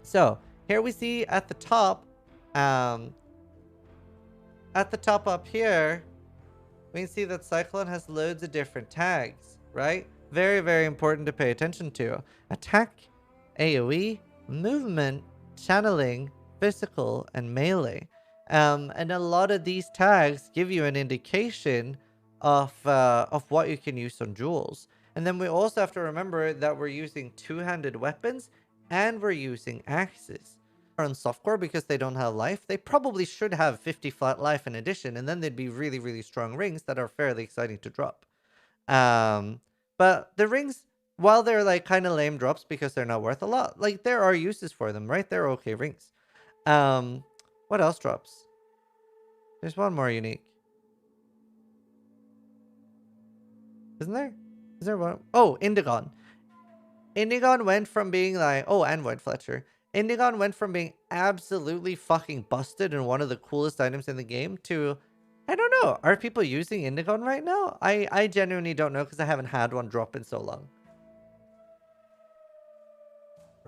So here we see at the top, um, up here, we can see that Cyclone has loads of different tags, right? Very, very important to pay attention to. Attack, AoE, movement, channeling, physical, and melee. And a lot of these tags give you an indication of what you can use on jewels. And then we also have to remember that we're using two-handed weapons and we're using axes. On softcore, because they don't have life, they probably should have 50 flat life in addition, and then they'd be really, really strong rings that are fairly exciting to drop. But the rings, while they're like kind of lame drops because they're not worth a lot, like there are uses for them, right? They're okay rings. What else drops? There's one more unique. Isn't there? Is there one? Oh, Indigon. Indigon went from being like, oh, and White Fletcher. Indigon went from being absolutely fucking busted and one of the coolest items in the game to, I don't know, are people using Indigon right now? I genuinely don't know because I haven't had one drop in so long.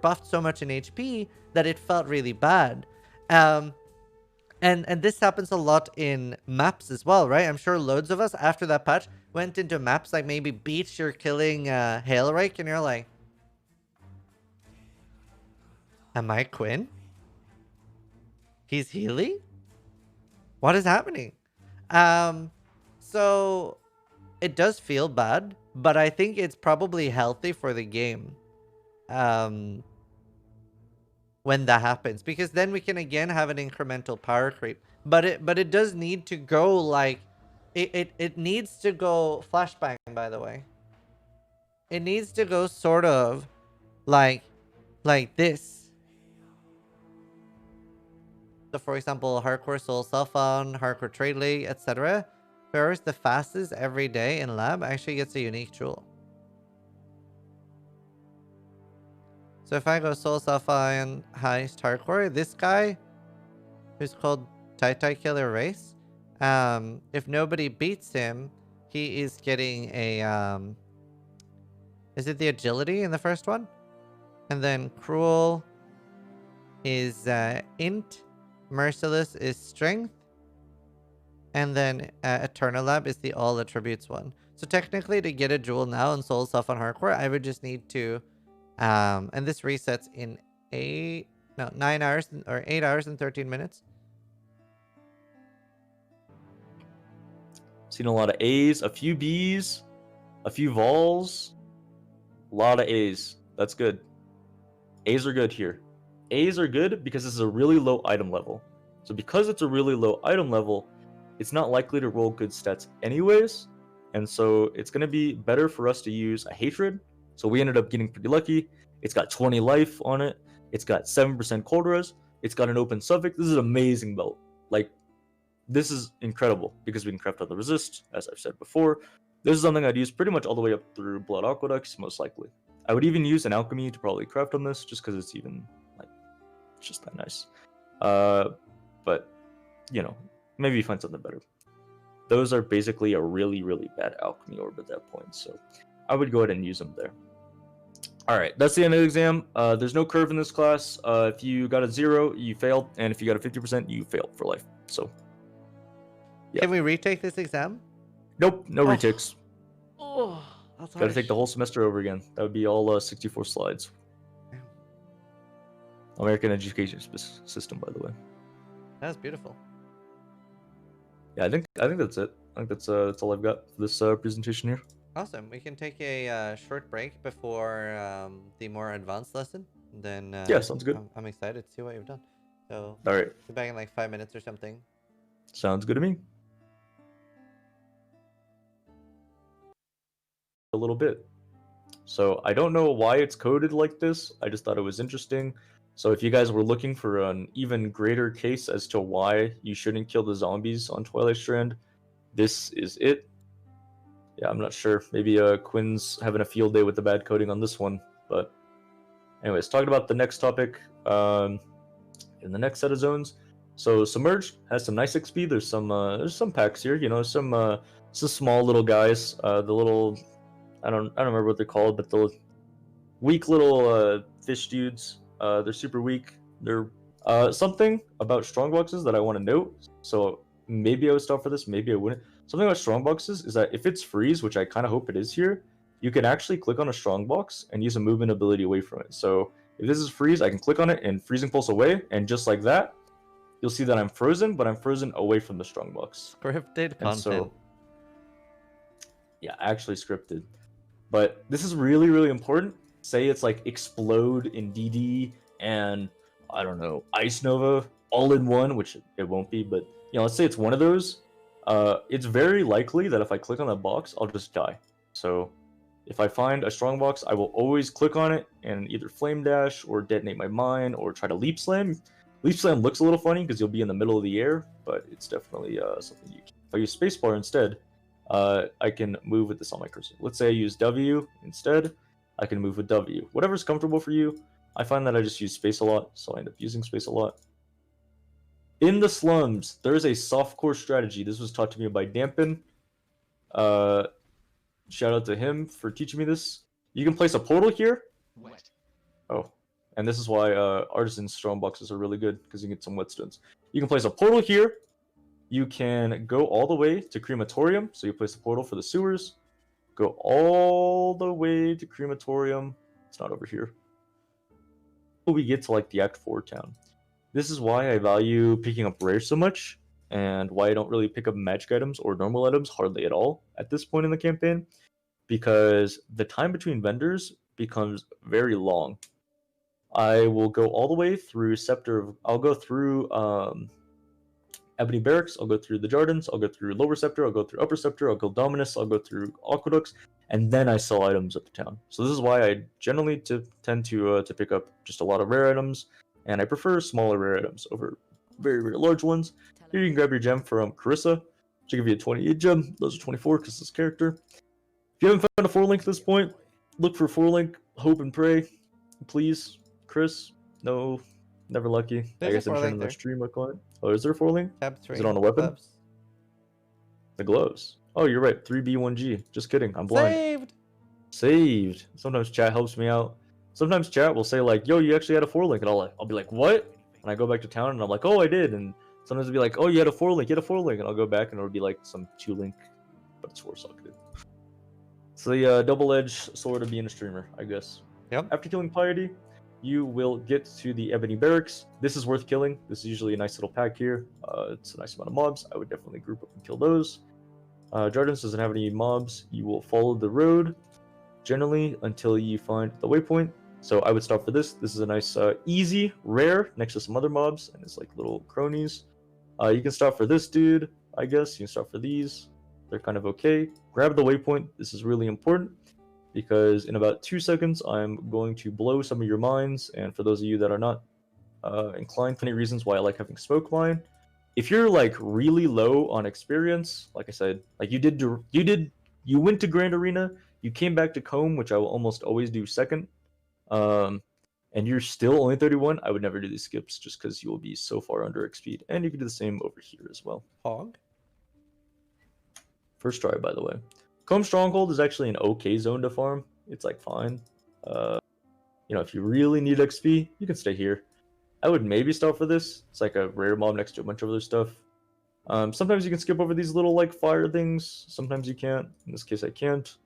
Buffed so much in HP that it felt really bad. And this happens a lot in maps as well, right? I'm sure loads of us after that patch went into maps like maybe Beach, you're killing Hailrake, and you're like, am I Quinn? He's Healy? What is happening? So it does feel bad, but I think it's probably healthy for the game. When that happens, because then we can again have an incremental power creep. But it does need to go like it needs to go flashbang, by the way. It needs to go sort of like this. So for example, hardcore soul self-found, hardcore trade league, etc. Whoever's the fastest every day in lab actually gets a unique jewel. So if I go soul self-found heist hardcore, this guy who's called Tai Killer Race, if nobody beats him, he is getting a is it the agility in the first one? And then Cruel is int, Merciless is strength, and then Eternal Lab is the all attributes one. So technically, to get a jewel now in Soul Self on Hardcore, I would just need to and this resets in 9 hours or 8 hours and 13 minutes. Seen a lot of A's, a few B's, a few Vols, a lot of A's. That's good. A's are good here. A's are good because this is a really low item level. So because it's a really low item level, it's not likely to roll good stats anyways. And so it's going to be better for us to use a Hatred. So we ended up getting pretty lucky. It's got 20 life on it. It's got 7% cold res. It's got an open suffix. This is an amazing belt. Like, this is incredible because we can craft out the resist, as I've said before. This is something I'd use pretty much all the way up through Blood Aqueducts, most likely. I would even use an alchemy to probably craft on this, just because it's even, like, it's just that nice. But, you know, maybe find something better. Those are basically a really, really bad alchemy orb at that point, so I would go ahead and use them there. Alright, that's the end of the exam. There's no curve in this class. If you got a 0, you failed, and if you got a 50%, you failed for life. So, yeah. Can we retake this exam? Nope, no retakes. Oh, that's Gotta take the whole semester over again. That would be all 64 slides. Damn. American education system, by the way. That's beautiful. Yeah, I think that's it. I think that's all I've got for this presentation here. Awesome. We can take a short break before the more advanced lesson. Then yeah, sounds good. I'm excited to see what you've done. So all right, be back in like 5 minutes or something. Sounds good to me. A little bit. So I don't know why it's coded like this. I just thought it was interesting. So if you guys were looking for an even greater case as to why you shouldn't kill the zombies on Twilight Strand, this is it. Yeah, I'm not sure. Maybe Quinn's having a field day with the bad coding on this one. But anyways, talking about the next topic in the next set of zones. So Submerged has some nice XP. There's some packs here. You know, some small little guys. The little I don't remember what they're called, but the weak little fish dudes. They're super weak. They're something about strong boxes that I want to note. So maybe I would stop for this, maybe I wouldn't. Something about strong boxes is that if it's freeze, which I kind of hope it is here, you can actually click on a strong box and use a movement ability away from it. So if this is freeze, I can click on it and freezing pulse away, and just like that, you'll see that I'm frozen, but I'm frozen away from the strong box. Scripted And content. so, yeah, actually scripted. But this is really, really important. Say it's like explode in DD and I don't know, Ice Nova all in one, which it won't be, but let's say it's one of those. It's very likely that if I click on that box, I'll just die. So if I find a strong box, I will always click on it and either flame dash or detonate my mine or try to leap slam. Leap slam looks a little funny because you'll be in the middle of the air, but it's definitely something you can. If I use spacebar instead, I can move with this on my cursor. Let's say I use W instead. I can move with W. Whatever's comfortable for you. I find that I just use space a lot, so I end up using space a lot. In the slums, there is a softcore strategy. This was taught to me by Dampen. Shout out to him for teaching me this. You can place a portal here. Wet. Oh, and this is why artisan strong boxes are really good, because you get some whetstones. You can place a portal here. You can go all the way to crematorium. So you place a portal for the sewers. Go all the way to crematorium. It's not over here. We get to like the Act 4 town. This is why I value picking up rare so much, and why I don't really pick up magic items or normal items hardly at all at this point in the campaign, because the time between vendors becomes very long. I will go all the way through I'll go through Ebony Barracks, I'll go through the Jardins, I'll go through Lower Scepter, I'll go through Upper Scepter, I'll go Dominus, I'll go through Aqueducts, and then I sell items at the town. So this is why I generally tend to pick up just a lot of rare items, and I prefer smaller rare items over very, very large ones. Here you can grab your gem from Carissa, which will give you a 28 gem. Those are 24 because this character. If you haven't found a 4-link at this point, look for 4-link, hope and pray. Please, Chris, no, never lucky. There's I guess a I'm 4-link turning the there. stream look on it. Oh, is there a 4-link? Tab 3. Is it on a weapon? Gloves. The gloves. Oh, you're right. 3B1G. Just kidding. I'm blind. Saved. Sometimes chat helps me out. Sometimes chat will say like, "Yo, you actually had a 4-link," and I'll be like, "What?" And I go back to town and I'm like, "Oh, I did." And sometimes it'll be like, "Oh, you had a 4-link. You had a 4-link," and I'll go back and it'll be like some 2-link, but it's 4-socketed. So the double-edged sword of being a streamer, I guess. Yep. After killing Piety, you will get to the Ebony Barracks. This is worth killing. This is usually a nice little pack here. It's a nice amount of mobs. I would definitely group up and kill those. Jardins doesn't have any mobs. You will follow the road, generally, until you find the waypoint. So I would stop for this. This is a nice, easy, rare, next to some other mobs, and it's like little cronies. You can stop for this dude, I guess. You can stop for these. They're kind of okay. Grab the waypoint. This is really important, because in about 2 seconds, I'm going to blow some of your mines. And for those of you that are not inclined, plenty of reasons why I like having smoke mine. If you're like really low on experience, like I said, like you went to Grand Arena, you came back to Comb, which I will almost always do second, and you're still only 31, I would never do these skips just because you will be so far under XP. And you can do the same over here as well. Hog. First try, by the way. Comb Stronghold is actually an okay zone to farm. It's like fine. If you really need XP, you can stay here. I would maybe stop for this. It's like a rare mob next to a bunch of other stuff. Sometimes you can skip over these little like fire things. Sometimes you can't. In this case, I can't.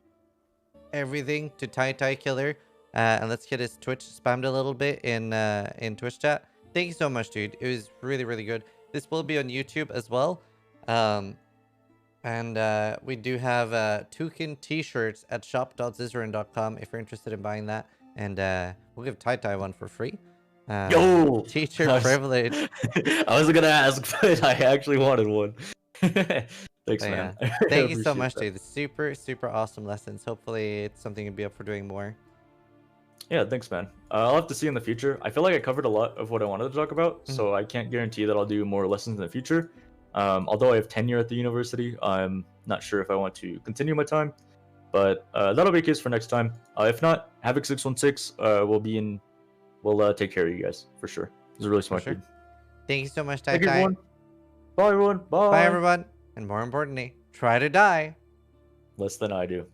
Everything to Tai Killer. And let's get his Twitch spammed a little bit in Twitch chat. Thank you so much, dude. It was really, really good. This will be on YouTube as well. And we do have toucan t-shirts at shop.zizaran.com if you're interested in buying that. And we'll give Tai one for free. Yo! Teacher privilege. I was gonna ask, but I actually wanted one. Thanks, man. Yeah. Thank you so Appreciate much, that. dude. Super, super awesome lessons. Hopefully it's something you'll be up for doing more. Yeah, thanks, man. I'll have to see in the future. I feel like I covered a lot of what I wanted to talk about, so I can't guarantee that I'll do more lessons in the future. Although I have tenure at the university, I'm not sure if I want to continue my time, but that'll be a case for next time. If not, Havoc616 we'll take care of you guys for sure. He's a really smart dude. Thank you so much, Thank you, Tai. everyone. Bye, everyone. Bye. Bye, everyone. And more importantly, try to die Less than I do.